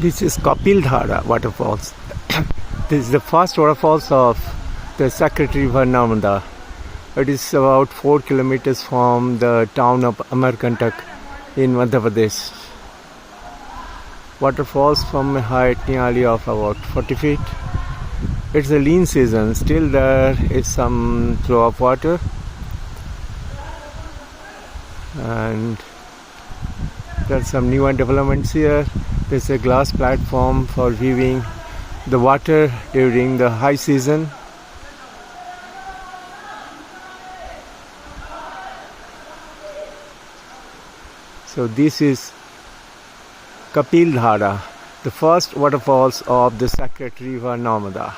This is Kapil Dhara waterfalls. This is the first waterfalls of the sacred river Narmada. It is about 4 kilometers from the town of Amarkantak in Madhya Pradesh. Waterfalls from a height nearly of about 40 feet. It's a lean season, still there is some flow of water, and there's some newer developments here. There's a glass platform for viewing the water during the high season. So this is Kapil Dhara, the first waterfalls of the sacred river Narmada.